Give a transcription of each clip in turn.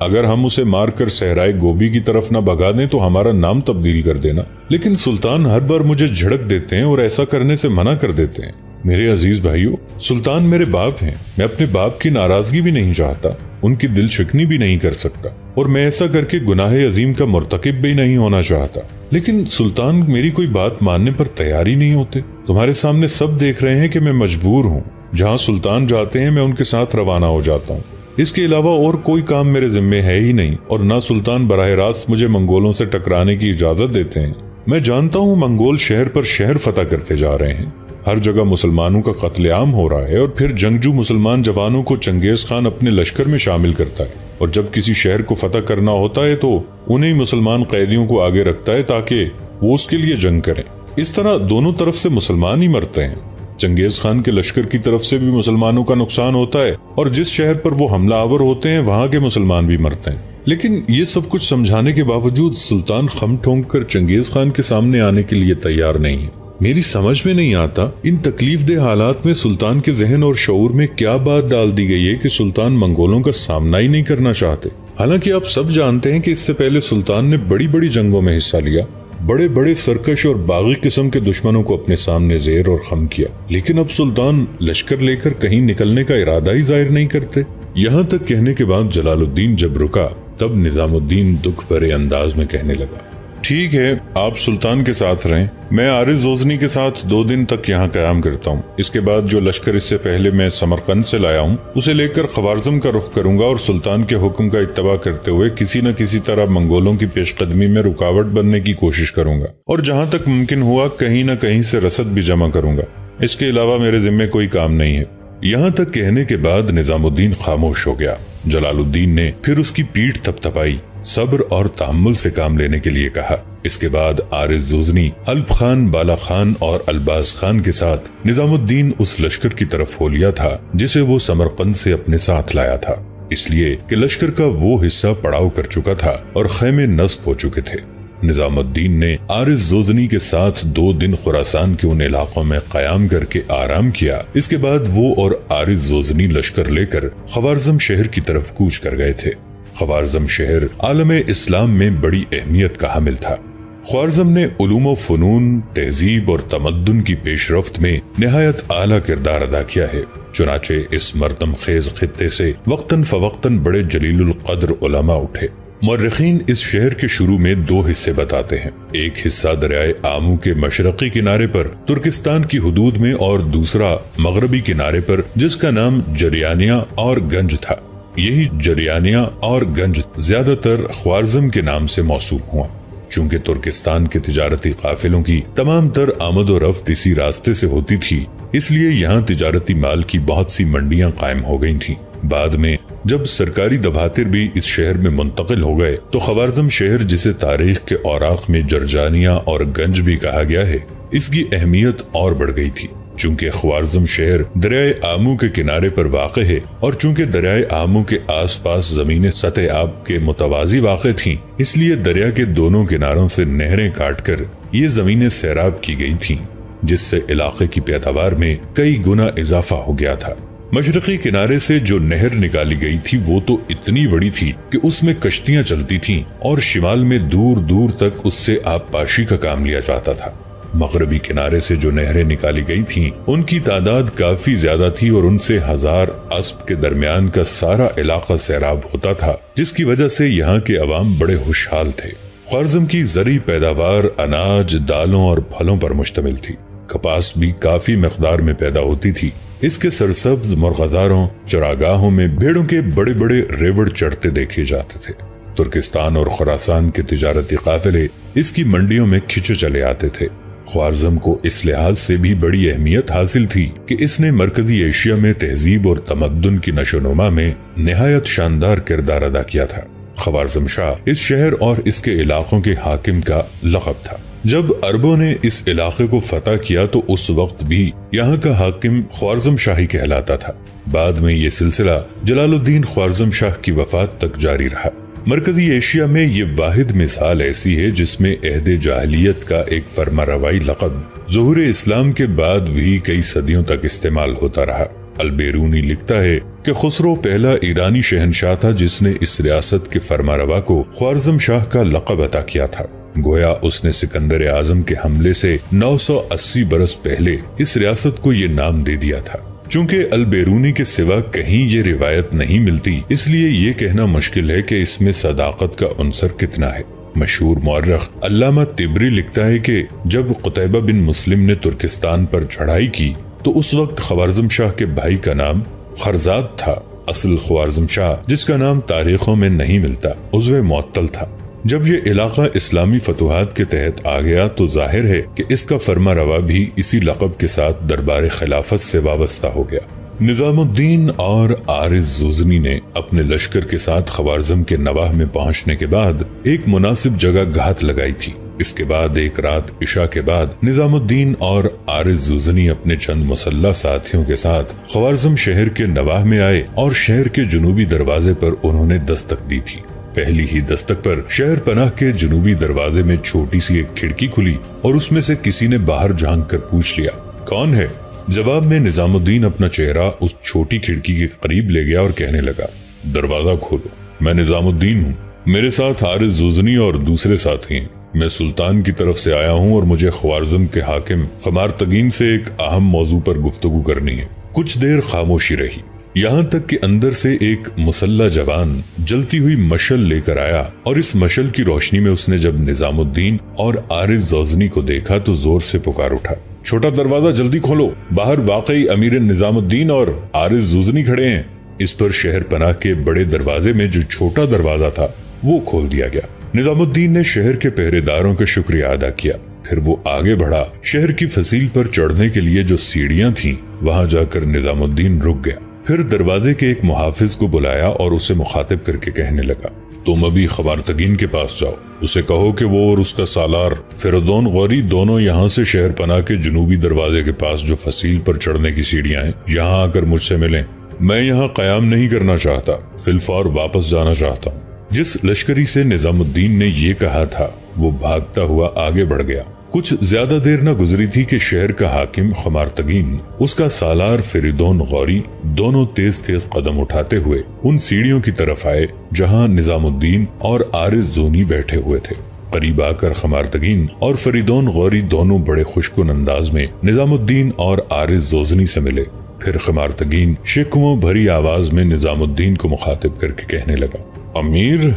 اگر ہم اسے مار کر صحرائے گوبی کی طرف نہ بھگا دیں تو ہمارا نام تبدیل کر دینا، لیکن سلطان ہر بار مجھے جھڑک دیتے ہیں اور ایسا کرنے سے منع کر دیتے ہیں۔ میرے عزیز بھائیو، سلطان میرے باپ ہیں، میں اپنے باپ کی ناراضگی بھی نہیں چاہتا، ان کی دل شکنی بھی نہیں کر سکتا، اور میں ایسا کر کے گناہ عظیم کا مرتکب بھی نہیں ہونا چاہتا، لیکن سلطان میری کوئی بات ماننے پر تیار ہی نہیں ہوتے۔ تمہارے سامنے سب دیکھ رہے ہیں کہ میں مجبور ہوں، جہاں سلطان جاتے ہیں میں ان کے ساتھ روانہ ہو جاتا ہوں، اس کے علاوہ اور کوئی کام میرے ذمے ہے ہی نہیں، اور نہ سلطان براہ راست مجھے منگولوں سے ٹکرانے کی اجازت دیتے ہیں۔ میں جانتا ہوں منگول شہر پر شہر فتح کرتے جا رہے ہیں، ہر جگہ مسلمانوں کا قتل عام ہو رہا ہے، اور پھر جنگجو مسلمان جوانوں کو چنگیز خان اپنے لشکر میں شامل کرتا ہے، اور جب کسی شہر کو فتح کرنا ہوتا ہے تو انہیں مسلمان قیدیوں کو آگے رکھتا ہے تاکہ وہ اس کے لیے جنگ کریں۔ اس طرح دونوں طرف سے مسلمان ہی مرتے ہیں، چنگیز خان کے لشکر کی طرف سے بھی مسلمانوں کا نقصان ہوتا ہے، اور جس شہر پر وہ حملہ آور ہوتے ہیں وہاں کے مسلمان بھی مرتے ہیں۔ لیکن یہ سب کچھ سمجھانے کے باوجود سلطان خم ٹھونک کر چنگیز خان کے سامنے آنے کے لیے تیار نہیں ہے۔ میری سمجھ میں نہیں آتا ان تکلیف دہ حالات میں سلطان کے ذہن اور شعور میں کیا بات ڈال دی گئی ہے کہ سلطان منگولوں کا سامنا ہی نہیں کرنا چاہتے۔ حالانکہ آپ سب جانتے ہیں کہ اس سے پہلے سلطان نے بڑی بڑی جنگوں میں حصہ لیا، بڑے بڑے سرکش اور باغی قسم کے دشمنوں کو اپنے سامنے زیر اور خم کیا، لیکن اب سلطان لشکر لے کر کہیں نکلنے کا ارادہ ہی ظاہر نہیں کرتے۔ یہاں تک کہنے کے بعد جلال الدین جب رکا تب نظام الدین دکھ بھرے انداز میں کہنے لگا، ٹھیک ہے، آپ سلطان کے ساتھ رہیں، میں عارض غزنی کے ساتھ 2 دن تک یہاں قیام کرتا ہوں، اس کے بعد جو لشکر اس سے پہلے میں سمرقند سے لایا ہوں اسے لے کر خوارزم کا رخ کروں گا، اور سلطان کے حکم کا اتباع کرتے ہوئے کسی نہ کسی طرح منگولوں کی پیش قدمی میں رکاوٹ بننے کی کوشش کروں گا، اور جہاں تک ممکن ہوا کہیں نہ کہیں سے رسد بھی جمع کروں گا، اس کے علاوہ میرے ذمے کوئی کام نہیں ہے۔ یہاں تک کہنے کے بعد نظام الدین خاموش ہو گیا۔ جلال الدین نے پھر اس کی پیٹھ تھپ تھپائی، صبر اور تحمل سے کام لینے کے لیے کہا۔ اس کے بعد عارض غزنی، الپ خان، بالا خان اور الباز خان کے ساتھ نظام الدین اس لشکر کی طرف ہو لیا تھا جسے وہ سمرقند سے اپنے ساتھ لایا تھا، اس لیے کہ لشکر کا وہ حصہ پڑاؤ کر چکا تھا اور خیمے نصب ہو چکے تھے۔ نظام الدین نے عارض غزنی کے ساتھ 2 دن خراسان کے ان علاقوں میں قیام کر کے آرام کیا۔ اس کے بعد وہ اور عارض غزنی لشکر لے کر خوارزم شہر کی طرف کوچ کر گئے تھے۔ خوارزم شہر عالم اسلام میں بڑی اہمیت کا حامل تھا۔ خوارزم نے علوم و فنون، تہذیب اور تمدن کی پیش رفت میں نہایت اعلیٰ کردار ادا کیا ہے، چنانچہ اس مردم خیز خطے سے وقتاً فوقتاً بڑے جلیل القدر علماء اٹھے۔ مورخین اس شہر کے شروع میں 2 حصے بتاتے ہیں، ایک حصہ دریائے آمو کے مشرقی کنارے پر ترکستان کی حدود میں، اور دوسرا مغربی کنارے پر جس کا نام جریانیہ اور گنج تھا۔ یہی جریانیہ اور گنج زیادہ تر خوارزم کے نام سے موسوم ہوا، چونکہ ترکستان کے تجارتی قافلوں کی تمام تر آمد و رفت اسی راستے سے ہوتی تھی، اس لیے یہاں تجارتی مال کی بہت سی منڈیاں قائم ہو گئی تھیں۔ بعد میں جب سرکاری دفاتر بھی اس شہر میں منتقل ہو گئے تو خوارزم شہر، جسے تاریخ کے اوراق میں جرجانیہ اور گنج بھی کہا گیا ہے، اس کی اہمیت اور بڑھ گئی تھی، چونکہ خوارزم شہر دریائے آمو کے کنارے پر واقع ہے، اور چونکہ دریائے آمو کے آس پاس زمینیں سطح آب کے متوازی واقع تھیں، اس لیے دریا کے دونوں کناروں سے نہریں کاٹ کر یہ زمینیں سیراب کی گئی تھیں، جس سے علاقے کی پیداوار میں کئی گنا اضافہ ہو گیا تھا۔ مشرقی کنارے سے جو نہر نکالی گئی تھی وہ تو اتنی بڑی تھی کہ اس میں کشتیاں چلتی تھیں، اور شمال میں دور دور تک اس سے آب پاشی کا کام لیا جاتا تھا۔ مغربی کنارے سے جو نہریں نکالی گئی تھیں ان کی تعداد کافی زیادہ تھی، اور ان سے 1000 اسب کے درمیان کا سارا علاقہ سیراب ہوتا تھا، جس کی وجہ سے یہاں کے عوام بڑے خوشحال تھے۔ خوارزم کی زرعی پیداوار اناج، دالوں اور پھلوں پر مشتمل تھی۔ کپاس بھی کافی مقدار میں پیدا ہوتی تھی۔ اس کے سرسبز مرغزاروں، چراگاہوں میں بھیڑوں کے بڑے بڑے ریوڑ چڑھتے دیکھے جاتے تھے۔ ترکستان اور خراسان کے تجارتی قافلے اس کی منڈیوں میں کھچے چلے آتے تھے۔ خوارزم کو اس لحاظ سے بھی بڑی اہمیت حاصل تھی کہ اس نے مرکزی ایشیا میں تہذیب اور تمدن کی نشو نما میں نہایت شاندار کردار ادا کیا تھا۔ خوارزم شاہ اس شہر اور اس کے علاقوں کے حاکم کا لقب تھا۔ جب عربوں نے اس علاقے کو فتح کیا تو اس وقت بھی یہاں کا حاکم خوارزم شاہی کہلاتا تھا۔ بعد میں یہ سلسلہ جلال الدین خوارزم شاہ کی وفات تک جاری رہا۔ مرکزی ایشیا میں یہ واحد مثال ایسی ہے جس میں عہد جاہلیت کا ایک فرمانروائی لقب ظہور اسلام کے بعد بھی کئی صدیوں تک استعمال ہوتا رہا۔ البیرونی لکھتا ہے کہ خسرو پہلا ایرانی شہنشاہ تھا جس نے اس ریاست کے فرمانروا کو خوارزم شاہ کا لقب عطا کیا تھا۔ گویا اس نے سکندر اعظم کے حملے سے 980 برس پہلے اس ریاست کو یہ نام دے دیا تھا۔ چونکہ البیرونی کے سوا کہیں یہ روایت نہیں ملتی، اس لیے یہ کہنا مشکل ہے کہ اس میں صداقت کا عنصر کتنا ہے۔ مشہور مورخ علامہ طبری لکھتا ہے کہ جب قتیبہ بن مسلم نے ترکستان پر چڑھائی کی تو اس وقت خوارزم شاہ کے بھائی کا نام خرزاد تھا۔ اصل خوارزم شاہ، جس کا نام تاریخوں میں نہیں ملتا، عضو معطل تھا۔ جب یہ علاقہ اسلامی فتوحات کے تحت آ گیا تو ظاہر ہے کہ اس کا فرما روا بھی اسی لقب کے ساتھ دربار خلافت سے وابستہ ہو گیا۔ نظام الدین اور عارض زوزنی نے اپنے لشکر کے ساتھ خوارزم کے نواح میں پہنچنے کے بعد ایک مناسب جگہ گھات لگائی تھی۔ اس کے بعد ایک رات عشاء کے بعد نظام الدین اور عارض زوزنی اپنے چند مسلح ساتھیوں کے ساتھ خوارزم شہر کے نواح میں آئے اور شہر کے جنوبی دروازے پر انہوں نے دستک دی تھی۔ پہلی ہی دستک پر شہر پناہ کے جنوبی دروازے میں چھوٹی سی ایک کھڑکی کھلی اور اس میں سے کسی نے باہر جھانک کر پوچھ لیا، کون ہے؟ جواب میں نظام الدین اپنا چہرہ اس چھوٹی کھڑکی کے قریب لے گیا اور کہنے لگا، دروازہ کھولو، میں نظام الدین ہوں، میرے ساتھ عارض زوزنی اور دوسرے ساتھی ہیں۔ میں سلطان کی طرف سے آیا ہوں اور مجھے خوارزم کے حاکم خمارتگین سے ایک اہم موضوع پر گفتگو کرنی ہے۔ کچھ دیر خاموشی رہی، یہاں تک کہ اندر سے ایک مسلح جوان جلتی ہوئی مشل لے کر آیا اور اس مشل کی روشنی میں اس نے جب نظام الدین اور عارض زوزنی کو دیکھا تو زور سے پکار اٹھا، چھوٹا دروازہ جلدی کھولو، باہر واقعی امیر نظام الدین اور عارض زوزنی کھڑے ہیں۔ اس پر شہر پناہ کے بڑے دروازے میں جو چھوٹا دروازہ تھا وہ کھول دیا گیا۔ نظام الدین نے شہر کے پہرے داروں کا شکریہ ادا کیا، پھر وہ آگے بڑھا۔ شہر کی فصیل پر چڑھنے کے لیے جو سیڑھیاں تھیں وہاں جا کر نظام الدین رک گیا، پھر دروازے کے ایک محافظ کو بلایا اور اسے مخاطب کر کے کہنے لگا، تم ابھی خمارتگین کے پاس جاؤ، اسے کہو کہ وہ اور اس کا سالار فریدون غوری دونوں یہاں سے شہر پناہ کے جنوبی دروازے کے پاس جو فصیل پر چڑھنے کی سیڑھیاں ہیں یہاں آ کر مجھ سے ملیں۔ میں یہاں قیام نہیں کرنا چاہتا، فی الفور واپس جانا چاہتا ہوں۔ جس لشکری سے نظام الدین نے یہ کہا تھا وہ بھاگتا ہوا آگے بڑھ گیا۔ کچھ زیادہ دیر نہ گزری تھی کہ شہر کا حاکم خمارتگین، اس کا سالار فریدون غوری دونوں تیز تیز قدم اٹھاتے ہوئے ان سیڑھیوں کی طرف آئے جہاں نظام الدین اور عارض زونی بیٹھے ہوئے تھے۔ قریب آ کر خمارتگین اور فریدون غوری دونوں بڑے خوشگوار انداز میں نظام الدین اور عارض زوزنی سے ملے۔ پھر خمارتگین شکووں بھری آواز میں نظام الدین کو مخاطب کر کے کہنے لگا، امیر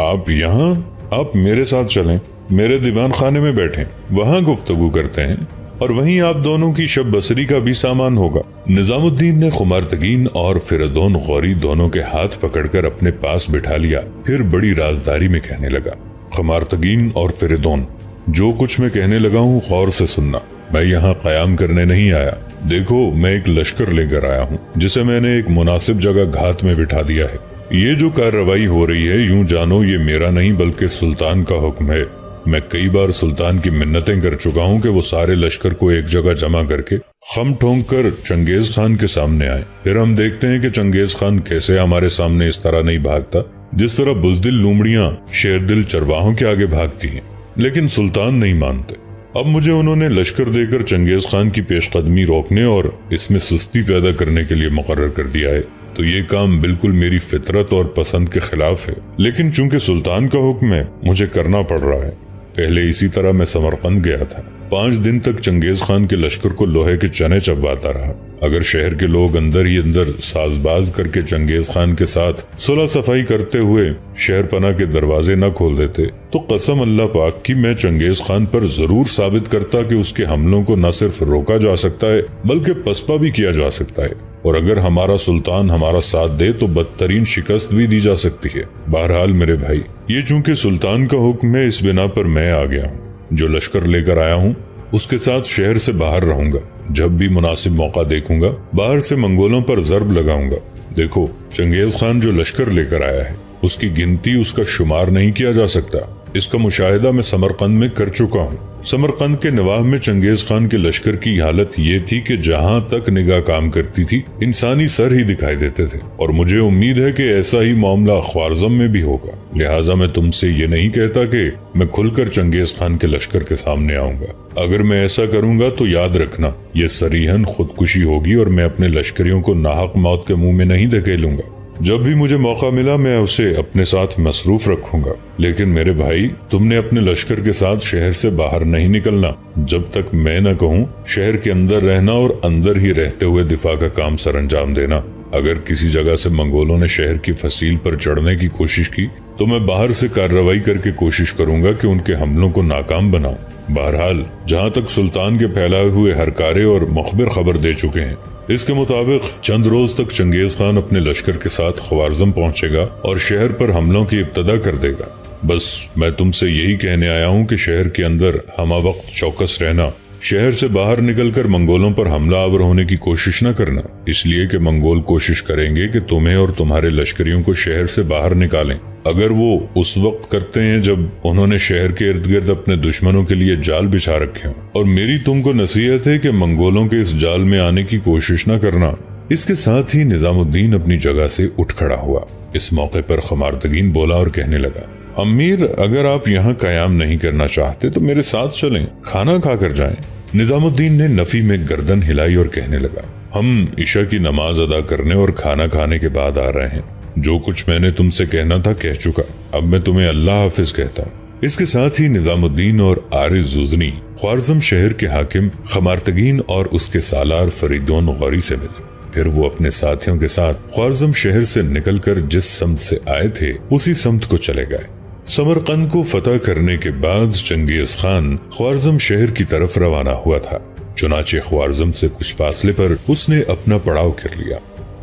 آپ یہاں، آپ میرے ساتھ چلیں، میرے دیوان خانے میں بیٹھیں، وہاں گفتگو کرتے ہیں اور وہیں آپ دونوں کی شب بسری کا بھی سامان ہوگا۔ نظام الدین نے خمارتگین اور فریدون غوری دونوں کے ہاتھ پکڑ کر اپنے پاس بٹھا لیا، پھر بڑی رازداری میں کہنے لگا، خمارتگین اور فریدون، جو کچھ میں کہنے لگا ہوں غور سے سننا۔ میں یہاں قیام کرنے نہیں آیا، دیکھو میں ایک لشکر لے کر آیا ہوں جسے میں نے ایک مناسب جگہ گھات میں بٹھا دیا ہے۔ یہ جو کارروائی ہو رہی ہے یوں جانو یہ میرا نہیں بلکہ سلطان کا حکم ہے۔ میں کئی بار سلطان کی منتیں کر چکا ہوں کہ وہ سارے لشکر کو ایک جگہ جمع کر کے خم ٹھونک کر چنگیز خان کے سامنے آئے، پھر ہم دیکھتے ہیں کہ چنگیز خان کیسے ہمارے سامنے اس طرح نہیں بھاگتا جس طرح بزدل لومڑیاں شیر دل چرواہوں کے آگے بھاگتی ہیں۔ لیکن سلطان نہیں مانتے۔ اب مجھے انہوں نے لشکر دے کر چنگیز خان کی پیش قدمی روکنے اور اس میں سستی پیدا کرنے کے لیے مقرر کر دیا ہے، تو یہ کام بالکل میری فطرت اور پسند کے خلاف ہے، لیکن چونکہ سلطان کا حکم ہے مجھے کرنا پڑ رہا ہے۔ پہلے اسی طرح میں سمرقند گیا تھا، 5 دن تک چنگیز خان کے لشکر کو لوہے کے چنے چبواتا رہا۔ اگر شہر کے لوگ اندر ہی اندر ساز باز کر کے چنگیز خان کے ساتھ صلح صفائی کرتے ہوئے شہر پناہ کے دروازے نہ کھول دیتے تو قسم اللہ پاک کی میں چنگیز خان پر ضرور ثابت کرتا کہ اس کے حملوں کو نہ صرف روکا جا سکتا ہے بلکہ پسپا بھی کیا جا سکتا ہے، اور اگر ہمارا سلطان ہمارا ساتھ دے تو بدترین شکست بھی دی جا سکتی ہے۔ بہرحال میرے بھائی، یہ چونکہ سلطان کا حکم ہے اس بنا پر میں آ گیا ہوں۔ جو لشکر لے کر آیا ہوں اس کے ساتھ شہر سے باہر رہوں گا، جب بھی مناسب موقع دیکھوں گا باہر سے منگولوں پر ضرب لگاؤں گا۔ دیکھو چنگیز خان جو لشکر لے کر آیا ہے اس کی گنتی، اس کا شمار نہیں کیا جا سکتا۔ اس کا مشاہدہ میں سمرقند میں کر چکا ہوں۔ سمرقند کے نواح میں چنگیز خان کے لشکر کی حالت یہ تھی کہ جہاں تک نگاہ کام کرتی تھی انسانی سر ہی دکھائی دیتے تھے، اور مجھے امید ہے کہ ایسا ہی معاملہ خوارزم میں بھی ہوگا۔ لہٰذا میں تم سے یہ نہیں کہتا کہ میں کھل کر چنگیز خان کے لشکر کے سامنے آؤں گا۔ اگر میں ایسا کروں گا تو یاد رکھنا یہ صریحاً خودکشی ہوگی اور میں اپنے لشکریوں کو ناحق موت کے منہ میں نہیں دھکیلوں گا۔ جب بھی مجھے موقع ملا میں اسے اپنے ساتھ مصروف رکھوں گا، لیکن میرے بھائی تم نے اپنے لشکر کے ساتھ شہر سے باہر نہیں نکلنا جب تک میں نہ کہوں۔ شہر کے اندر رہنا اور اندر ہی رہتے ہوئے دفاع کا کام سر انجام دینا۔ اگر کسی جگہ سے منگولوں نے شہر کی فصیل پر چڑھنے کی کوشش کی تو میں باہر سے کارروائی کر کے کوشش کروں گا کہ ان کے حملوں کو ناکام بناؤں۔ بہرحال جہاں تک سلطان کے پھیلائے ہوئے ہرکارے اور مخبر خبر دے چکے ہیں، اس کے مطابق چند روز تک چنگیز خان اپنے لشکر کے ساتھ خوارزم پہنچے گا اور شہر پر حملوں کی ابتدا کر دے گا۔ بس میں تم سے یہی کہنے آیا ہوں کہ شہر کے اندر ہمہ وقت چوکس رہنا، شہر سے باہر نکل کر منگولوں پر حملہ آور ہونے کی کوشش نہ کرنا، اس لیے کہ منگول کوشش کریں گے کہ تمہیں اور تمہارے لشکریوں کو شہر سے باہر نکالیں۔ اگر وہ اس وقت کرتے ہیں جب انہوں نے شہر کے ارد گرد اپنے دشمنوں کے لیے جال بچھا رکھے ہوں، اور میری تم کو نصیحت ہے کہ منگولوں کے اس جال میں آنے کی کوشش نہ کرنا۔ اس کے ساتھ ہی نظام الدین اپنی جگہ سے اٹھ کھڑا ہوا۔ اس موقع پر خمارتگین بولا اور کہنے لگا، امیر اگر آپ یہاں قیام نہیں کرنا چاہتے تو میرے ساتھ چلیں، کھانا کھا کر جائیں۔ نظام الدین نے نفی میں گردن ہلائی اور کہنے لگا، ہم عشاء کی نماز ادا کرنے اور کھانا کھانے کے بعد آ رہے ہیں۔ جو کچھ میں نے تم سے کہنا تھا کہہ چکا، اب میں تمہیں اللہ حافظ کہتا ہوں۔ اس کے ساتھ ہی نظام الدین اور عارض زوزنی خوارزم شہر کے حاکم خمارتگین اور اس کے سالار فریدون غوری سے ملے۔ پھر وہ اپنے ساتھیوں کے ساتھ خوارزم شہر سے نکل کر جس سمت سے آئے تھے اسی سمت کو چلے گئے۔ سمرقند کو فتح کرنے کے بعد چنگیز خان خوارزم شہر کی طرف روانہ ہوا تھا۔ چنانچہ خوارزم سے کچھ فاصلے پر اس نے اپنا پڑاؤ کر لیا۔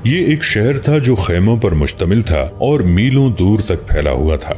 یہ ایک شہر تھا جو خیموں پر مشتمل تھا اور میلوں دور تک پھیلا ہوا تھا۔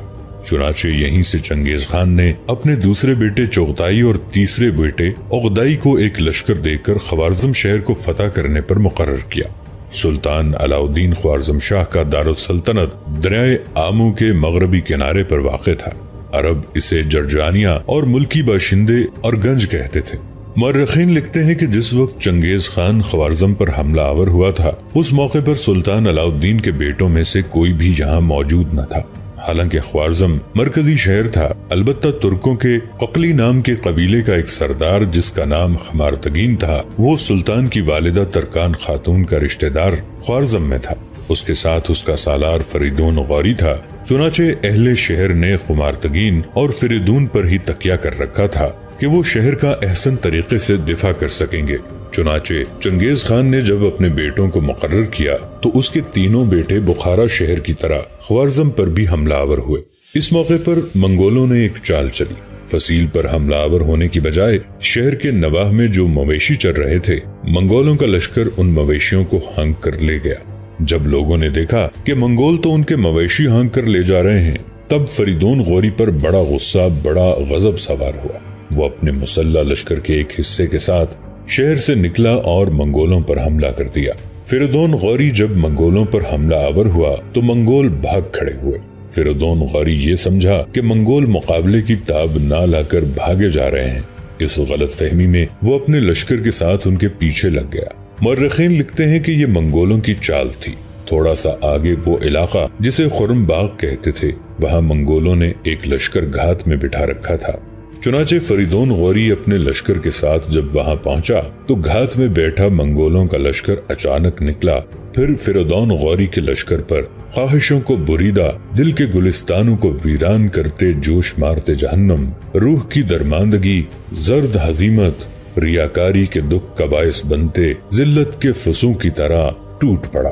چنانچہ یہیں سے چنگیز خان نے اپنے دوسرے بیٹے چغتائی اور تیسرے بیٹے عقدائی کو ایک لشکر دے کر خوارزم شہر کو فتح کرنے پر مقرر کیا۔ سلطان علاء الدین خوارزم شاہ کا دارالسلطنت دریائے آمو کے مغربی کنارے پر واقع تھا۔ عرب اسے جرجانیہ اور ملکی باشندے اور گنج کہتے تھے۔ مورخین لکھتے ہیں کہ جس وقت چنگیز خان خوارزم پر حملہ آور ہوا تھا اس موقع پر سلطان علاء الدین کے بیٹوں میں سے کوئی بھی یہاں موجود نہ تھا۔ حالانکہ خوارزم مرکزی شہر تھا، البتہ ترکوں کے ققلی نام کے قبیلے کا ایک سردار جس کا نام خمارتگین تھا، وہ سلطان کی والدہ ترکان خاتون کا رشتہ دار خوارزم میں تھا۔ اس کے ساتھ اس کا سالار فریدون غوری تھا۔ چنانچہ اہل شہر نے خمارتگین اور فریدون پر ہی تکیہ کر رکھا تھا کہ وہ شہر کا احسن طریقے سے دفاع کر سکیں گے۔ چنانچہ چنگیز خان نے جب اپنے بیٹوں کو مقرر کیا تو اس کے تینوں بیٹے بخارا شہر کی طرح خوارزم پر بھی حملہ آور ہوئے۔ اس موقع پر منگولوں نے ایک چال چلی۔ فصیل پر حملہ آور ہونے کی بجائے شہر کے نواح میں جو مویشی چر رہے تھے، منگولوں کا لشکر ان مویشیوں کو ہانک کر لے گیا۔ جب لوگوں نے دیکھا کہ منگول تو ان کے مویشی ہانک کر لے جا رہے ہیں، تب فریدون غوری پر بڑا غصہ، بڑا غضب سوار ہوا۔ وہ اپنے مسلح لشکر کے ایک حصے کے ساتھ شہر سے نکلا اور منگولوں پر حملہ کر دیا۔ فریدون غوری جب منگولوں پر حملہ آور ہوا تو منگول بھاگ کھڑے ہوئے۔ فریدون غوری یہ سمجھا کہ منگول مقابلے کی تاب نہ لا کر بھاگے جا رہے ہیں۔ اس غلط فہمی میں وہ اپنے لشکر کے ساتھ ان کے پیچھے لگ گیا۔ مورخین لکھتے ہیں کہ یہ منگولوں کی چال تھی۔ تھوڑا سا آگے وہ علاقہ جسے خرم باغ کہتے تھے، وہاں منگولوں نے ایک لشکر گھات میں بٹھا رکھا تھا۔ چنانچہ فریدون غوری اپنے لشکر کے ساتھ جب وہاں پہنچا تو گھات میں بیٹھا منگولوں کا لشکر اچانک نکلا۔ پھر فریدون غوری کے لشکر پر خواہشوں کو بریدہ، دل کے گلستانوں کو ویران کرتے جوش مارتے جہنم، روح کی درماندگی، زرد ہزیمت، ریاکاری کے دکھ کا باعث بنتے ذلت کے فسوں کی طرح ٹوٹ پڑا۔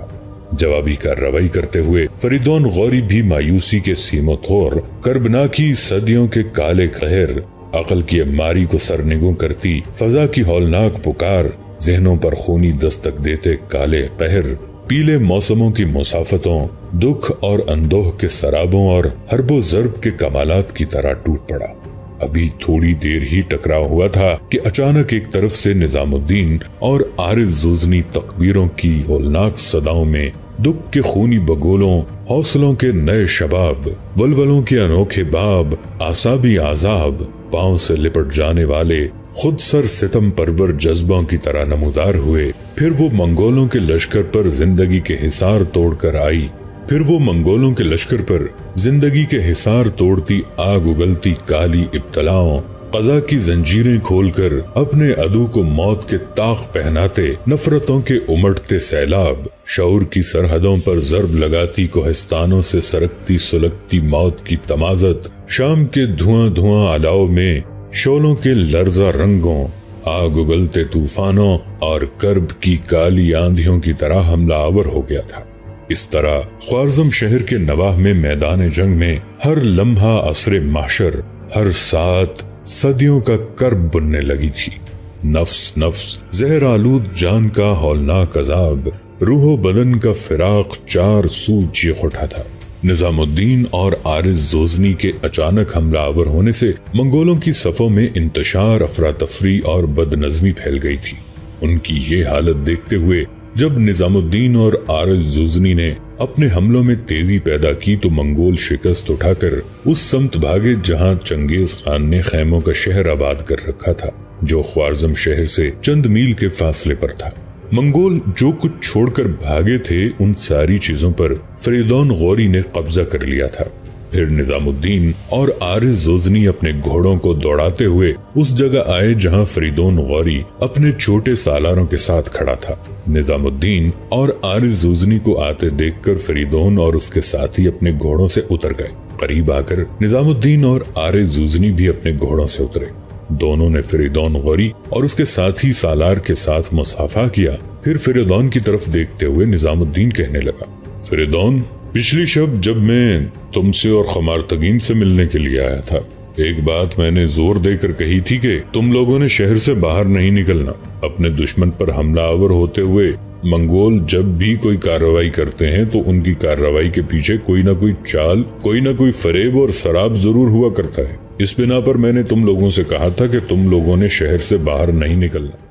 جوابی کارروائی کرتے ہوئے فریدون غوری بھی مایوسی کے سیم و تھور، کربناکی صدیوں کے کالے قہر، عقل کی اماری کو سرنگوں کرتی فضا کی ہولناک پکار، ذہنوں پر خونی دستک دیتے کالے قہر، پیلے موسموں کی مسافتوں، دکھ اور اندوہ کے سرابوں اور حرب و ضرب کے کمالات کی طرح ٹوٹ پڑا۔ ابھی تھوڑی دیر ہی ٹکراؤ ہوا تھا کہ اچانک ایک طرف سے نظام الدین اور عارض زوزنی تکبیروں کی ہولناک صداؤں میں دکھ کے خونی بگولوں، حوصلوں کے نئے شباب، ولولوں کے انوکھے باب، اعصابی عذاب، پاؤں سے لپٹ جانے والے خود سر ستم پرور جذبوں کی طرح نمودار ہوئے۔ پھر وہ منگولوں کے لشکر پر زندگی کے حصار توڑ کر آئی، توڑتی آگ اگلتی کالی ابتلاؤں، قضا کی زنجیریں کھول کر اپنے عدو کو موت کے طاق پہناتے، نفرتوں کے امڑتے سیلاب، شعور کی سرحدوں پر ضرب لگاتی کوہستانوں سے سرکتی سلگتی موت کی تمازت، شام کے دھواں دھواں علاؤ میں شولوں کے لرزہ رنگوں، آگ اگلتے طوفانوں اور کرب کی کالی آندھیوں کی طرح حملہ آور ہو گیا تھا۔ اس طرح خوارزم شہر کے نواح میں میدان جنگ میں ہر لمحہ عصر محشر، ہر ساتھ صدیوں کا کرب بننے لگی تھی۔ نفس زہر آلود جان کا ہولناک عذاب، روح و بدن کا فراق چار سو چیخ اٹھا تھا۔ نظام الدین اور عارض زوزنی کے اچانک حملہ آور ہونے سے منگولوں کی صفوں میں انتشار، افراتفری اور بد نظمی پھیل گئی تھی۔ ان کی یہ حالت دیکھتے ہوئے جب نظام الدین اور عارض زوزنی نے اپنے حملوں میں تیزی پیدا کی تو منگول شکست اٹھا کر اس سمت بھاگے جہاں چنگیز خان نے خیموں کا شہر آباد کر رکھا تھا، جو خوارزم شہر سے چند میل کے فاصلے پر تھا۔ منگول جو کچھ چھوڑ کر بھاگے تھے ان ساری چیزوں پر فریدون غوری نے قبضہ کر لیا تھا۔ پھر نظام الدین اور عارض زوزنی اپنے گھوڑوں کو دوڑاتے ہوئے اس جگہ آئے جہاں فریدون غوری اپنے چھوٹے سالاروں کے ساتھ کھڑا تھا۔ نظام الدین اور عارض زوزنی کو آتے دیکھ کر فریدون اور اس کے ساتھی اپنے گھوڑوں سے اتر گئے۔ قریب آ کر نظام الدین اور عارض زوزنی بھی اپنے گھوڑوں سے اترے۔ دونوں نے فریدون غوری اور اس کے ساتھی سالار کے ساتھ مصافحہ کیا۔ پھر فریدون کی طرف دیکھتے ہوئے نظام الدین کہنے لگا، فریدون، پچھلی شب جب میں تم سے اور خمارتگین سے ملنے کے لیے آیا تھا، ایک بات میں نے زور دے کر کہی تھی کہ تم لوگوں نے شہر سے باہر نہیں نکلنا۔ اپنے دشمن پر حملہ آور ہوتے ہوئے منگول جب بھی کوئی کارروائی کرتے ہیں تو ان کی کارروائی کے پیچھے کوئی نہ کوئی چال، کوئی نہ کوئی فریب اور سراب ضرور ہوا کرتا ہے۔ اس بنا پر میں نے تم لوگوں سے کہا تھا کہ تم لوگوں نے شہر سے باہر نہیں نکلنا۔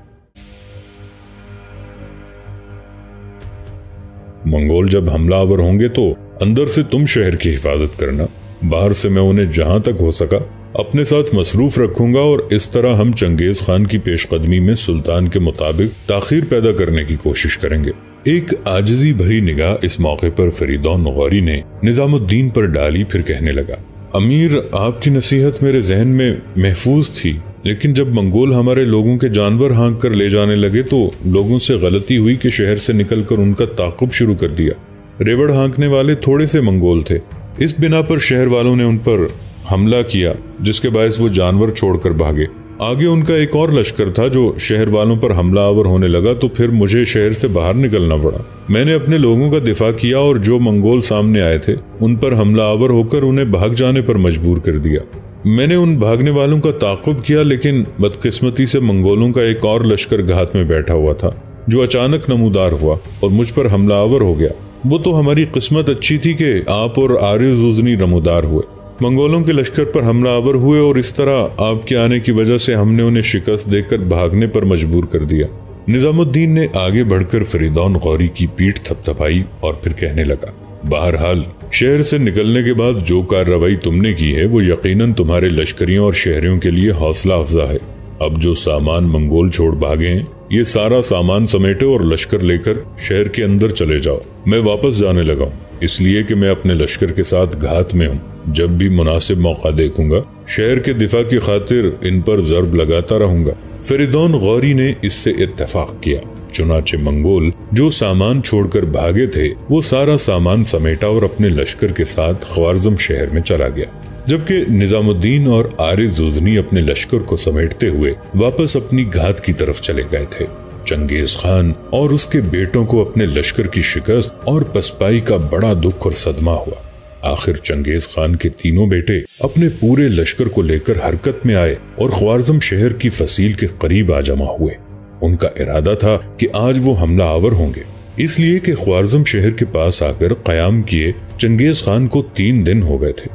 منگول جب حملہ آور ہوں گے تو اندر سے تم شہر کی حفاظت کرنا، باہر سے میں انہیں جہاں تک ہو سکا اپنے ساتھ مصروف رکھوں گا، اور اس طرح ہم چنگیز خان کی پیش قدمی میں سلطان کے مطابق تاخیر پیدا کرنے کی کوشش کریں گے۔ ایک عاجزی بھری نگاہ اس موقع پر فریدون غوری نے نظام الدین پر ڈالی، پھر کہنے لگا، امیر، آپ کی نصیحت میرے ذہن میں محفوظ تھی، لیکن جب منگول ہمارے لوگوں کے جانور ہانک کر لے جانے لگے تو لوگوں سے غلطی ہوئی کہ شہر سے نکل کر ان کا تعاقب شروع کر دیا۔ ریوڑ ہانکنے والے تھوڑے سے منگول تھے، اس بنا پر شہر والوں نے ان پر حملہ کیا، جس کے باعث وہ جانور چھوڑ کر بھاگے۔ آگے ان کا ایک اور لشکر تھا جو شہر والوں پر حملہ آور ہونے لگا تو پھر مجھے شہر سے باہر نکلنا پڑا۔ میں نے اپنے لوگوں کا دفاع کیا اور جو منگول سامنے آئے تھے ان پر حملہ آور ہو کر انہیں بھاگ جانے پر مجبور کر دیا۔ میں نے ان بھاگنے والوں کا تعاقب کیا، لیکن بدقسمتی سے منگولوں کا ایک اور لشکر گھات میں بیٹھا ہوا تھا جو اچانک نمودار ہوا اور مجھ پر حملہ آور ہو گیا۔ وہ تو ہماری قسمت اچھی تھی کہ آپ اور عارض زوزنی نمودار ہوئے، منگولوں کے لشکر پر حملہ آور ہوئے اور اس طرح آپ کے آنے کی وجہ سے ہم نے انہیں شکست دے کر بھاگنے پر مجبور کر دیا۔ نظام الدین نے آگے بڑھ کر فریدون غوری کی پیٹھ تھپتھپائی اور پھر کہنے لگا، بہرحال شہر سے نکلنے کے بعد جو کارروائی تم نے کی ہے وہ یقیناً تمہارے لشکریوں اور شہریوں کے لیے حوصلہ افزا ہے۔ اب جو سامان منگول چھوڑ بھاگے ہیں یہ سارا سامان سمیٹو اور لشکر لے کر شہر کے اندر چلے جاؤ۔ میں واپس جانے لگا ہوں، اس لیے کہ میں اپنے لشکر کے ساتھ گھات میں ہوں۔ جب بھی مناسب موقع دیکھوں گا شہر کے دفاع کی خاطر ان پر ضرب لگاتا رہوں گا۔ فریدون غوری نے اس سے اتفاق کیا، چنانچہ منگول جو سامان چھوڑ کر بھاگے تھے وہ سارا سامان سمیٹا اور اپنے لشکر کے ساتھ خوارزم شہر میں چلا گیا، جبکہ نظام الدین اور عارض زوزنی اپنے لشکر کو سمیٹتے ہوئے واپس اپنی گھات کی طرف چلے گئے تھے۔ چنگیز خان اور اس کے بیٹوں کو اپنے لشکر کی شکست اور پسپائی کا بڑا دکھ اور صدمہ ہوا۔ آخر چنگیز خان کے تینوں بیٹے اپنے پورے لشکر کو لے کر حرکت میں آئے اور خوارزم شہر کی فصیل کے قریب آ جمع ہوئے۔ ان کا ارادہ تھا کہ آج وہ حملہ آور ہوں گے، اس لیے کہ خوارزم شہر کے پاس آ کر قیام کیے چنگیز خان کو 3 دن ہو گئے تھے۔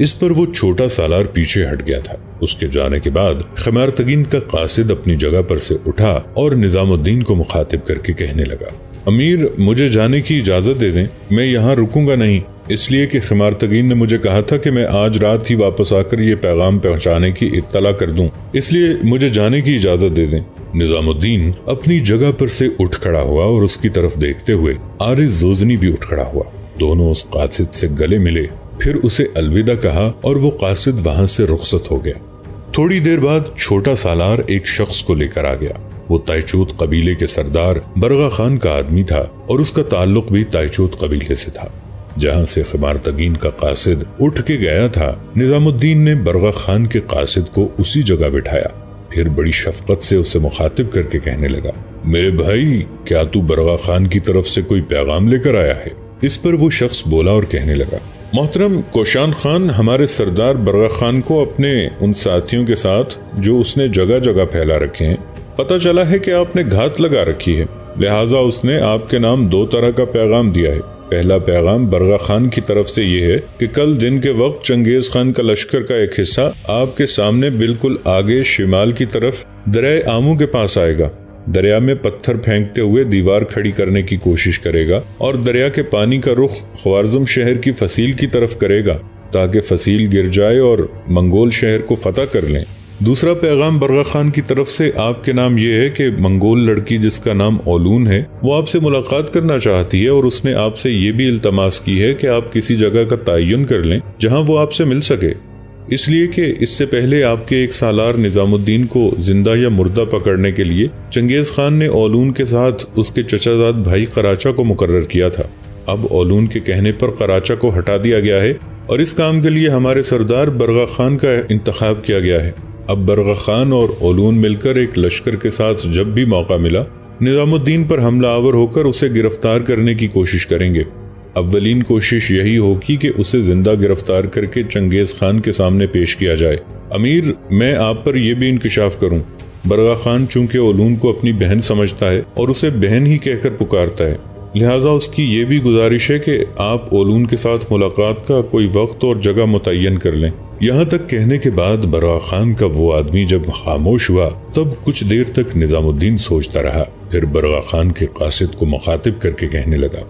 اس پر وہ چھوٹا سالار پیچھے ہٹ گیا تھا۔ اس کے جانے کے بعد خمارتگین کا قاصد اپنی جگہ پر سے اٹھا اور نظام الدین کو مخاطب کر کے کہنے لگا، امیر مجھے جانے کی اجازت دے دیں، میں یہاں رکوں گا نہیں، اس لیے کہ خمارتگین نے مجھے کہا تھا کہ میں آج رات ہی واپس آ کر یہ پیغام پہنچانے کی اطلاع کر دوں، اس لیے مجھے جانے کی اجازت دے دیں۔ نظام الدین اپنی جگہ پر سے اٹھ کھڑا ہوا اور اس کی طرف دیکھتے ہوئے عارض زوزنی بھی اٹھ کھڑا ہوا۔ دونوں اس قاصد سے گلے ملے، پھر اسے الوداع کہا اور وہ قاصد وہاں سے رخصت ہو گیا۔ تھوڑی دیر بعد چھوٹا سالار ایک شخص کو لے کر آ گیا۔ وہ تائچوت قبیلے کے سردار برغا خان کا آدمی تھا اور اس کا تعلق بھی تائچوت قبیلے سے تھا۔ جہاں سے خمارتگین کا قاصد اٹھ کے گیا تھا، نظام الدین نے برغا خان کے قاصد کو اسی جگہ بٹھایا، پھر بڑی شفقت سے اسے مخاطب کر کے کہنے لگا، میرے بھائی کیا تو برغا خان کی طرف سے کوئی پیغام لے کر آیا ہے؟ اس پر وہ شخص بولا اور کہنے لگا، محترم کوشان خان ہمارے سردار برغا خان کو اپنے ان ساتھیوں کے ساتھ جو اس نے جگہ جگہ پھیلا رکھے ہیں پتہ چلا ہے کہ آپ نے گھات لگا رکھی ہے، لہٰذا اس نے آپ کے نام 2 طرح کا پیغام دیا ہے۔ پہلا پیغام برغا خان کی طرف سے یہ ہے کہ کل دن کے وقت چنگیز خان کا لشکر کا ایک حصہ آپ کے سامنے بالکل آگے شمال کی طرف دریائے آمو کے پاس آئے گا، دریا میں پتھر پھینکتے ہوئے دیوار کھڑی کرنے کی کوشش کرے گا اور دریا کے پانی کا رخ خوارزم شہر کی فصیل کی طرف کرے گا تاکہ فصیل گر جائے اور منگول شہر کو فتح کر لیں۔ دوسرا پیغام برغا خان کی طرف سے آپ کے نام یہ ہے کہ منگول لڑکی جس کا نام اولون ہے وہ آپ سے ملاقات کرنا چاہتی ہے اور اس نے آپ سے یہ بھی التماس کی ہے کہ آپ کسی جگہ کا تعین کر لیں جہاں وہ آپ سے مل سکے، اس لیے کہ اس سے پہلے آپ کے ایک سالار نظام الدین کو زندہ یا مردہ پکڑنے کے لیے چنگیز خان نے اولون کے ساتھ اس کے چچا زاد بھائی قراچا کو مقرر کیا تھا۔ اب اولون کے کہنے پر قراچا کو ہٹا دیا گیا ہے اور اس کام کے لیے ہمارے سردار برغا خان کا انتخاب کیا گیا ہے۔ اب برغا خان اور اولون مل کر ایک لشکر کے ساتھ جب بھی موقع ملا نظام الدین پر حملہ آور ہو کر اسے گرفتار کرنے کی کوشش کریں گے۔ اولین کوشش یہی ہوگی کہ اسے زندہ گرفتار کر کے چنگیز خان کے سامنے پیش کیا جائے۔ امیر میں آپ پر یہ بھی انکشاف کروں، برغا خان چونکہ اولون کو اپنی بہن سمجھتا ہے اور اسے بہن ہی کہہ کر پکارتا ہے، لہٰذا اس کی یہ بھی گزارش ہے کہ آپ اولون کے ساتھ ملاقات کا کوئی وقت اور جگہ متعین کر لیں۔ یہاں تک کہنے کے بعد برغا خان کا وہ آدمی جب خاموش ہوا تب کچھ دیر تک نظام الدین سوچتا رہا، پھر برغا خان کے قاصد کو مخاطب کر کے کہنے لگا،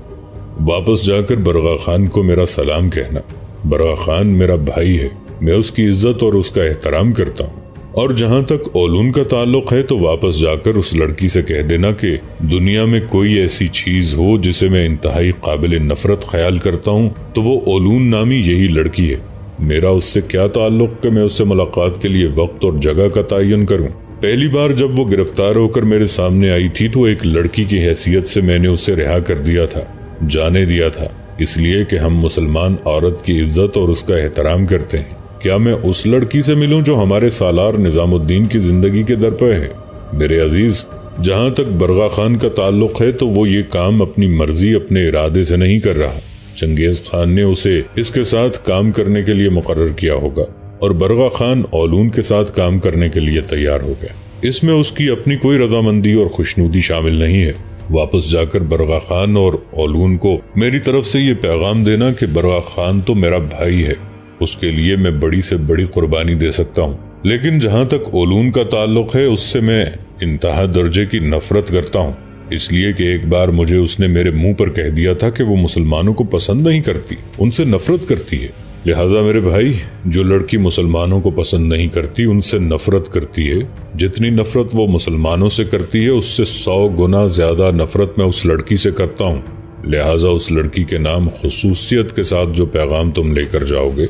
واپس جا کر برغا خان کو میرا سلام کہنا، برغا خان میرا بھائی ہے، میں اس کی عزت اور اس کا احترام کرتا ہوں، اور جہاں تک اولون کا تعلق ہے تو واپس جا کر اس لڑکی سے کہہ دینا کہ دنیا میں کوئی ایسی چیز ہو جسے میں انتہائی قابل نفرت خیال کرتا ہوں تو وہ اولون نامی یہی لڑکی ہے، میرا اس سے کیا تعلق کہ میں اس سے ملاقات کے لیے وقت اور جگہ کا تعین کروں۔ پہلی بار جب وہ گرفتار ہو کر میرے سامنے آئی تھی تو ایک لڑکی کی حیثیت سے میں نے اسے رہا کر دیا تھا، جانے دیا تھا، اس لیے کہ ہم مسلمان عورت کی عزت اور اس کا احترام کرتے ہیں۔ کیا میں اس لڑکی سے ملوں جو ہمارے سالار نظام الدین کی زندگی کے در پہ ہے؟ میرے عزیز، جہاں تک برغا خان کا تعلق ہے تو وہ یہ کام اپنی مرضی اپنے ارادے سے نہیں کر رہا، چنگیز خان نے اسے اس کے ساتھ کام کرنے کے لیے مقرر کیا ہوگا اور برغا خان اولون کے ساتھ کام کرنے کے لیے تیار ہو گیا، اس میں اس کی اپنی کوئی رضامندی اور خوشنودی شامل نہیں ہے۔ واپس جا کر برغا خان اور اولون کو میری طرف سے یہ پیغام دینا کہ برغا خان تو میرا بھائی ہے، اس کے لیے میں بڑی سے بڑی قربانی دے سکتا ہوں، لیکن جہاں تک اولون کا تعلق ہے اس سے میں انتہا درجے کی نفرت کرتا ہوں، اس لیے کہ ایک بار مجھے اس نے میرے منہ پر کہہ دیا تھا کہ وہ مسلمانوں کو پسند نہیں کرتی، ان سے نفرت کرتی ہے، لہذا میرے بھائی جو لڑکی مسلمانوں کو پسند نہیں کرتی ان سے نفرت کرتی ہے، جتنی نفرت وہ مسلمانوں سے کرتی ہے اس سے 100 گنا زیادہ نفرت میں اس لڑکی سے کرتا ہوں، لہذا اس لڑکی کے نام خصوصیت کے ساتھ جو پیغام تم لے کر جاؤ گے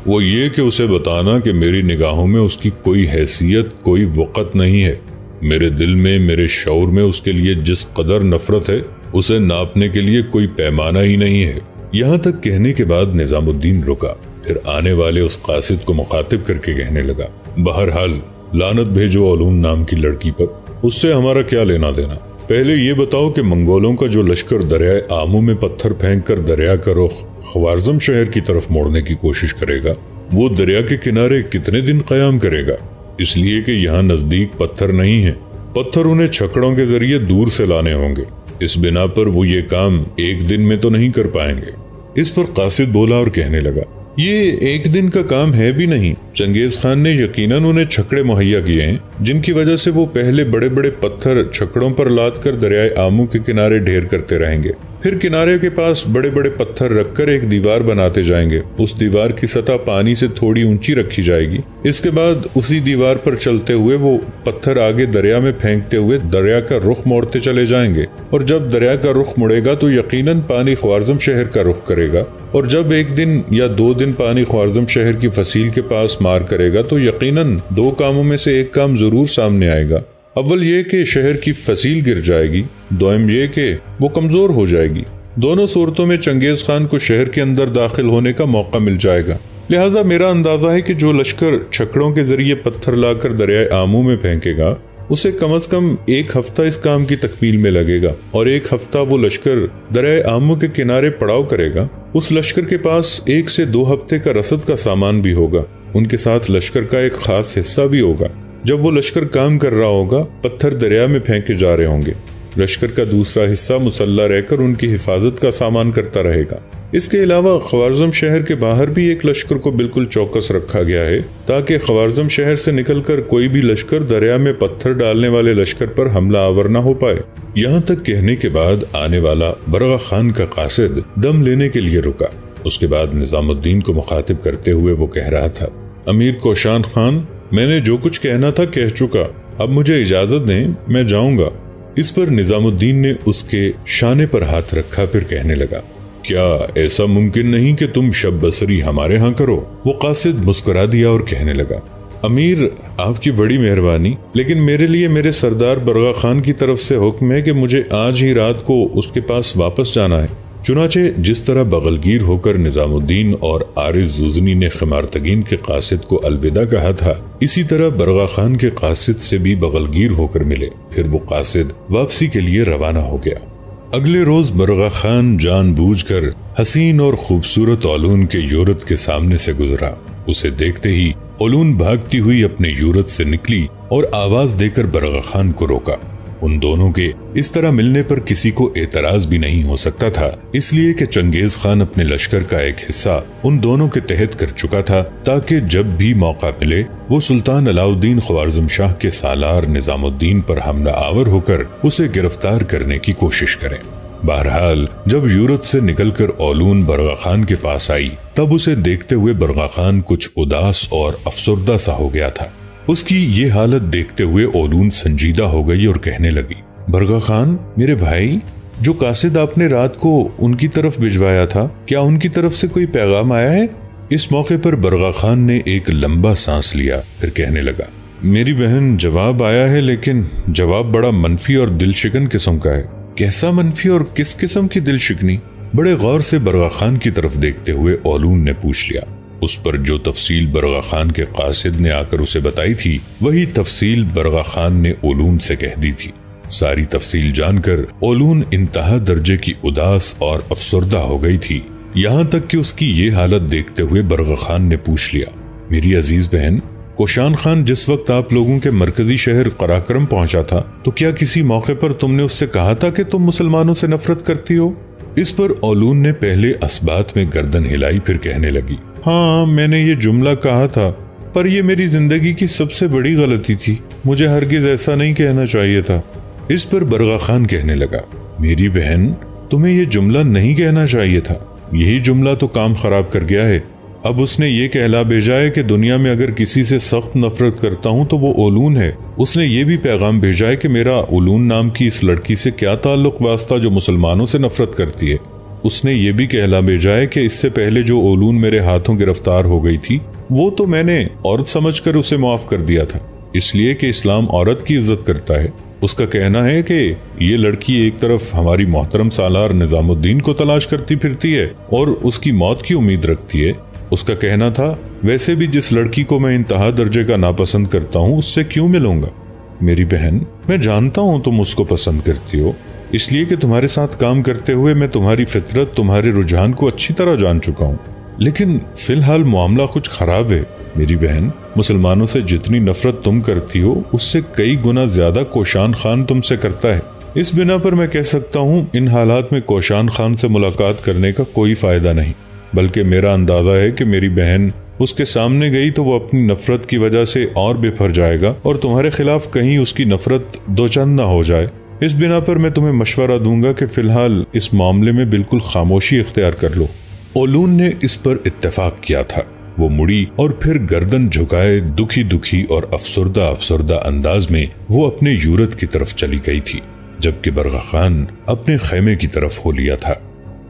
وہ یہ کہ اسے بتانا کہ میری نگاہوں میں اس کی کوئی حیثیت کوئی وقت نہیں ہے، میرے دل میں میرے شعور میں اس کے لیے جس قدر نفرت ہے اسے ناپنے کے لیے کوئی پیمانہ ہی نہیں ہے۔ یہاں تک کہنے کے بعد نظام الدین رکا، پھر آنے والے اس قاصد کو مخاطب کر کے کہنے لگا، بہرحال لعنت بھیجو اولون نام کی لڑکی پر، اس سے ہمارا کیا لینا دینا، پہلے یہ بتاؤ کہ منگولوں کا جو لشکر دریائے آمو میں پتھر پھینک کر دریا کا رخ خوارزم شہر کی طرف موڑنے کی کوشش کرے گا وہ دریا کے کنارے کتنے دن قیام کرے گا؟ اس لیے کہ یہاں نزدیک پتھر نہیں ہیں، پتھر انہیں چھکڑوں کے ذریعے دور سے لانے ہوں گے، اس بنا پر وہ یہ کام ایک دن میں تو نہیں کر پائیں گے۔ اس پر قاصد بولا اور کہنے لگا، یہ ایک دن کا کام ہے بھی نہیں۔ چنگیز خان نے یقیناً انہیں چھکڑے مہیا کیے ہیں، جن کی وجہ سے وہ پہلے بڑے بڑے پتھر چھکڑوں پر لاد کر دریائے آمو کے کنارے ڈھیر کرتے رہیں گے، پھر کنارے کے پاس بڑے بڑے پتھر رکھ کر ایک دیوار بناتے جائیں گے۔ اس دیوار کی سطح پانی سے تھوڑی اونچی رکھی جائے گی۔ اس کے بعد اسی دیوار پر چلتے ہوئے وہ پتھر آگے دریا میں پھینکتے ہوئے دریا کا رخ موڑتے چلے جائیں گے، اور جب دریا کا رخ مڑے گا تو یقیناً پانی خوارزم شہر کا رخ کرے گا، اور جب ایک دن یا 2 دن پانی خوارزم شہر کی فصیل کے پاس مار کرے گا تو یقیناً 2 کاموں میں سے ایک کام ضرور سامنے آئے گا۔ اول یہ کہ شہر کی فصیل گر جائے گی، دوم یہ کہ وہ کمزور ہو جائے گی۔ دونوں صورتوں میں چنگیز خان کو شہر کے اندر داخل ہونے کا موقع مل جائے گا۔ لہٰذا میرا اندازہ ہے کہ جو لشکر چھکڑوں کے ذریعے پتھر لا کر دریائے آمو میں پھینکے گا، اسے کم از کم 1 ہفتہ اس کام کی تکمیل میں لگے گا، اور 1 ہفتہ وہ لشکر دریائے آمو کے کنارے پڑاؤ کرے گا۔ اس لشکر کے پاس 1 سے 2 ہفتے کا رسد کا سامان بھی ہوگا۔ ان کے ساتھ لشکر کا ایک خاص حصہ بھی ہوگا۔ جب وہ لشکر کام کر رہا ہوگا، پتھر دریا میں پھینکے جا رہے ہوں گے۔ لشکر کا دوسرا حصہ مسلح رہ کر ان کی حفاظت کا سامان کرتا رہے گا۔ اس کے علاوہ خوارزم شہر کے باہر بھی ایک لشکر کو بالکل چوکس رکھا گیا ہے، تاکہ خوارزم شہر سے نکل کر کوئی بھی لشکر دریا میں پتھر ڈالنے والے لشکر پر حملہ آور نہ ہو پائے۔ یہاں تک کہنے کے بعد آنے والا برغا خان کا قاصد دم لینے کے لیے رکا۔ اس کے بعد نظام الدین کو مخاطب کرتے ہوئے وہ کہہ رہا تھا، امیر کوشان خان، میں نے جو کچھ کہنا تھا کہہ چکا، اب مجھے اجازت دیں، میں جاؤں گا۔ اس پر نظام الدین نے اس کے شانے پر ہاتھ رکھا، پھر کہنے لگا، کیا ایسا ممکن نہیں کہ تم شب بسری ہمارے ہاں کرو؟ وہ قاصد مسکرا دیا اور کہنے لگا، امیر، آپ کی بڑی مہربانی، لیکن میرے لیے میرے سردار برغا خان کی طرف سے حکم ہے کہ مجھے آج ہی رات کو اس کے پاس واپس جانا ہے۔ چنانچہ جس طرح بغلگیر ہو کر نظام الدین اور عارض زوزنی نے خمارتگین کے قاصد کو الوداع کہا تھا، اسی طرح برغا خان کے قاصد سے بھی بغلگیر ہو کر ملے۔ پھر وہ قاصد واپسی کے لیے روانہ ہو گیا۔ اگلے روز برغا خان جان بوجھ کر حسین اور خوبصورت اولون کے یورت کے سامنے سے گزرا۔ اسے دیکھتے ہی اولون بھاگتی ہوئی اپنے یورت سے نکلی اور آواز دے کر برغا خان کو روکا۔ ان دونوں کے اس طرح ملنے پر کسی کو اعتراض بھی نہیں ہو سکتا تھا، اس لیے کہ چنگیز خان اپنے لشکر کا ایک حصہ ان دونوں کے تحت کر چکا تھا، تاکہ جب بھی موقع ملے وہ سلطان علاؤالدین خوارزم شاہ کے سالار نظام الدین پر حملہ آور ہو کر اسے گرفتار کرنے کی کوشش کریں۔ بہرحال جب یورت سے نکل کر اولون برغا خان کے پاس آئی، تب اسے دیکھتے ہوئے برغا خان کچھ اداس اور افسردہ سا ہو گیا تھا۔ اس کی یہ حالت دیکھتے ہوئے اولون سنجیدہ ہو گئی اور کہنے لگی، برغا خان، میرے بھائی، جو قاصد آپ نے رات کو ان کی طرف بھجوایا تھا، کیا ان کی طرف سے کوئی پیغام آیا ہے؟ اس موقع پر برغا خان نے ایک لمبا سانس لیا، پھر کہنے لگا، میری بہن، جواب آیا ہے، لیکن جواب بڑا منفی اور دل شکن قسم کا ہے۔ کیسا منفی اور کس قسم کی دل شکنی؟ بڑے غور سے برغا خان کی طرف دیکھتے ہوئے اولون نے پوچھ لیا۔ اس پر جو تفصیل برغا خان کے قاصد نے آ کر اسے بتائی تھی، وہی تفصیل برغا خان نے اولون سے کہہ دی تھی۔ ساری تفصیل جان کر اولون انتہا درجے کی اداس اور افسردہ ہو گئی تھی، یہاں تک کہ اس کی یہ حالت دیکھتے ہوئے برغا خان نے پوچھ لیا، میری عزیز بہن، کوشان خان جس وقت آپ لوگوں کے مرکزی شہر قراقرم پہنچا تھا، تو کیا کسی موقع پر تم نے اس سے کہا تھا کہ تم مسلمانوں سے نفرت کرتی ہو؟ اس پر اولون نے پہلے اسبات میں گردن ہلائی، پھر کہنے لگی، ہاں، میں نے یہ جملہ کہا تھا، پر یہ میری زندگی کی سب سے بڑی غلطی تھی، مجھے ہرگز ایسا نہیں کہنا چاہیے تھا۔ اس پر برغا خان کہنے لگا، میری بہن، تمہیں یہ جملہ نہیں کہنا چاہیے تھا، یہی جملہ تو کام خراب کر گیا ہے۔ اب اس نے یہ کہلا بھیجا ہے کہ دنیا میں اگر کسی سے سخت نفرت کرتا ہوں تو وہ اولون ہے۔ اس نے یہ بھی پیغام بھیجا ہے کہ میرا اولون نام کی اس لڑکی سے کیا تعلق واسطہ جو مسلمانوں سے نفرت کرتی ہے۔ اس نے یہ بھی کہلا بھیجا ہے کہ اس سے پہلے جو اولون میرے ہاتھوں گرفتار ہو گئی تھی، وہ تو میں نے عورت سمجھ کر اسے معاف کر دیا تھا، اس لیے کہ اسلام عورت کی عزت کرتا ہے۔ اس کا کہنا ہے کہ یہ لڑکی ایک طرف ہماری محترم سالار نظام الدین کو تلاش کرتی پھرتی ہے اور اس کی موت کی امید رکھتی ہے۔ اس کا کہنا تھا، ویسے بھی جس لڑکی کو میں انتہا درجے کا ناپسند کرتا ہوں، اس سے کیوں ملوں گا؟ میری بہن، میں جانتا ہوں تم اس کو پسند کرتی ہو، اس لیے کہ تمہارے ساتھ کام کرتے ہوئے میں تمہاری فطرت، تمہارے رجحان کو اچھی طرح جان چکا ہوں، لیکن فی الحال معاملہ کچھ خراب ہے۔ میری بہن، مسلمانوں سے جتنی نفرت تم کرتی ہو، اس سے کئی گنا زیادہ کوشان خان تم سے کرتا ہے۔ اس بنا پر میں کہہ سکتا ہوں، ان حالات میں کوشان خان سے ملاقات کرنے کا کوئی فائدہ نہیں۔ بلکہ میرا اندازہ ہے کہ میری بہن اس کے سامنے گئی تو وہ اپنی نفرت کی وجہ سے اور بے پھر جائے گا اور تمہارے خلاف کہیں اس کی نفرت دو چند نہ ہو جائے۔ اس بنا پر میں تمہیں مشورہ دوں گا کہ فی الحال اس معاملے میں بالکل خاموشی اختیار کر لو۔ اولون نے اس پر اتفاق کیا تھا۔ وہ مڑی اور پھر گردن جھکائے دکھی اور افسردہ انداز میں وہ اپنے یورت کی طرف چلی گئی تھی، جبکہ برغا خان اپنے خیمے کی طرف ہو لیا تھا۔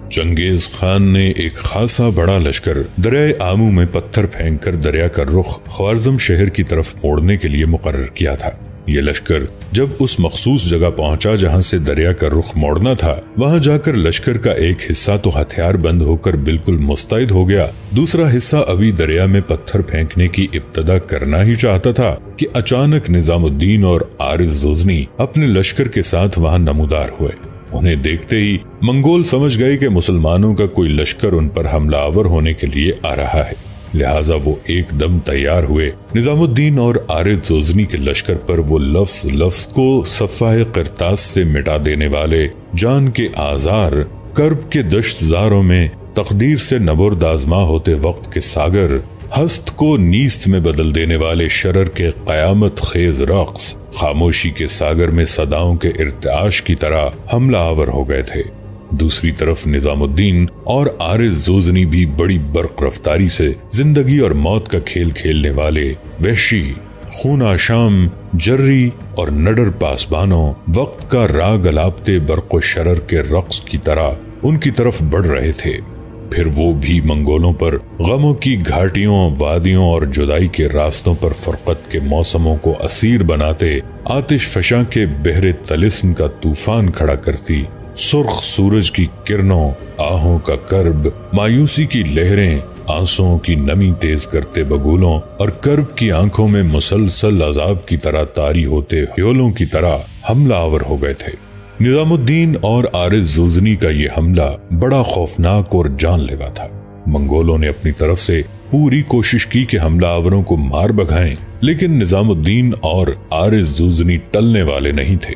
چنگیز خان نے ایک خاصا بڑا لشکر دریائے آمو میں پتھر پھینک کر دریا کا رخ خوارزم شہر کی طرف موڑنے کے لیے مقرر کیا تھا۔ یہ لشکر جب اس مخصوص جگہ پہنچا جہاں سے دریا کا رخ موڑنا تھا، وہاں جا کر لشکر کا ایک حصہ تو ہتھیار بند ہو کر بالکل مستعد ہو گیا، دوسرا حصہ ابھی دریا میں پتھر پھینکنے کی ابتدا کرنا ہی چاہتا تھا کہ اچانک نظام الدین اور عارض زوزنی اپنے لشکر کے ساتھ وہاں نمودار ہوئے۔ انہیں دیکھتے ہی منگول سمجھ گئے کہ مسلمانوں کا کوئی لشکر ان پر حملہ آور ہونے کے لیے آ رہا ہے، لہٰذا وہ ایک دم تیار ہوئے۔ نظام الدین اور عارض زوزنی کے لشکر پر وہ لفظ کو صفحہ قرطاس سے مٹا دینے والے جان کے آزار، کرب کے دشت زاروں میں تقدیر سے نبرد آزما ہوتے وقت کے ساگر، ہست کو نیست میں بدل دینے والے شرر کے قیامت خیز رقص، خاموشی کے ساگر میں صداؤں کے ارتعاش کی طرح حملہ آور ہو گئے تھے۔ دوسری طرف نظام الدین اور عارض زوزنی بھی بڑی برق رفتاری سے زندگی اور موت کا کھیل کھیلنے والے وحشی، خون آشام، جری اور نڈر پاسبانوں، وقت کا راگ الاپتے برق و شرر کے رقص کی طرح ان کی طرف بڑھ رہے تھے۔ پھر وہ بھی منگولوں پر غموں کی گھاٹیوں، وادیوں اور جدائی کے راستوں پر فرقت کے موسموں کو اسیر بناتے، آتش فشاں کے بحر طلسم کا طوفان کھڑا کرتی، سرخ سورج کی کرنوں، آہوں کا کرب، مایوسی کی لہریں، آنسوں کی نمی تیز کرتے بگولوں اور کرب کی آنکھوں میں مسلسل عذاب کی طرح طاری ہوتے ہیولوں کی طرح حملہ آور ہو گئے تھے۔ نظام الدین اور عارض زوزنی کا یہ حملہ بڑا خوفناک اور جان لیوا تھا۔ منگولوں نے اپنی طرف سے پوری کوشش کی کہ حملہ آوروں کو مار بھگائیں، لیکن نظام الدین اور عارض زوزنی ٹلنے والے نہیں تھے۔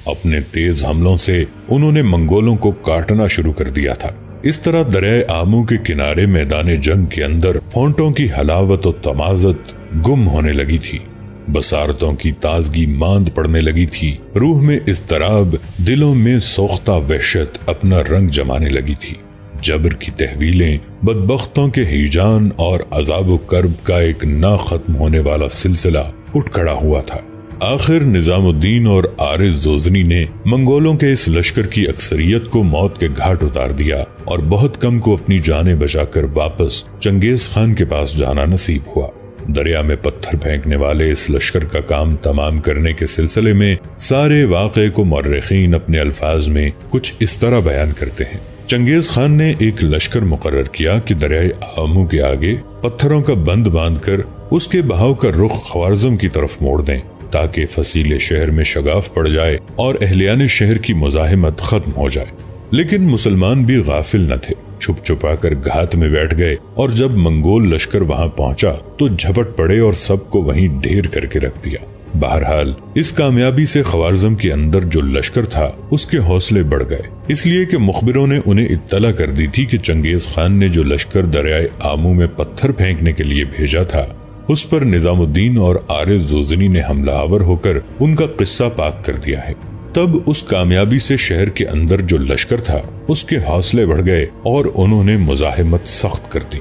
اپنے تیز حملوں سے انہوں نے منگولوں کو کاٹنا شروع کر دیا تھا۔ اس طرح دریائے آمو کے کنارے میدان جنگ کے اندر ہونٹوں کی حلاوت و تمازت گم ہونے لگی تھی، بصارتوں کی تازگی ماند پڑنے لگی تھی، روح میں اضطراب، دلوں میں سوختہ وحشت اپنا رنگ جمانے لگی تھی۔ جبر کی تحویلیں، بدبختوں کے ہیجان اور عذاب و کرب کا ایک نہ ختم ہونے والا سلسلہ اٹھ کھڑا ہوا تھا۔ آخر نظام الدین اور عارض زوزنی نے منگولوں کے اس لشکر کی اکثریت کو موت کے گھاٹ اتار دیا اور بہت کم کو اپنی جانیں بچا کر واپس چنگیز خان کے پاس جانا نصیب ہوا۔ دریا میں پتھر پھینکنے والے اس لشکر کا کام تمام کرنے کے سلسلے میں سارے واقعے کو مورخین اپنے الفاظ میں کچھ اس طرح بیان کرتے ہیں۔ چنگیز خان نے ایک لشکر مقرر کیا کہ دریائے آمو کے آگے پتھروں کا بند باندھ کر اس کے بہاؤ کا رخ خوارزم کی طرف موڑ دیں، تاکہ فصیل شہر میں شگاف پڑ جائے اور اہلیان شہر کی مزاحمت ختم ہو جائے۔ لیکن مسلمان بھی غافل نہ تھے، چھپ چھپا کر گھات میں بیٹھ گئے، اور جب منگول لشکر وہاں پہنچا تو جھپٹ پڑے اور سب کو وہیں ڈھیر کر کے رکھ دیا۔ بہرحال اس کامیابی سے خوارزم کے اندر جو لشکر تھا اس کے حوصلے بڑھ گئے، اس لیے کہ مخبروں نے انہیں اطلاع کر دی تھی کہ چنگیز خان نے جو لشکر دریائے آمو میں پتھر پھینکنے کے لیے بھیجا تھا اس پر نظام الدین اور عارض زوزنی نے حملہ آور ہو کر ان کا قصہ پاک کر دیا ہے۔ تب اس کامیابی سے شہر کے اندر جو لشکر تھا اس کے حوصلے بڑھ گئے اور انہوں نے مزاحمت سخت کر دی۔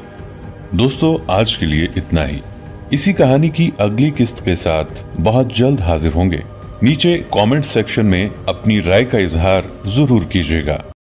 دوستو، آج کے لیے اتنا ہی۔ اسی کہانی کی اگلی قسط کے ساتھ بہت جلد حاضر ہوں گے۔ نیچے کامنٹ سیکشن میں اپنی رائے کا اظہار ضرور کیجیے گا۔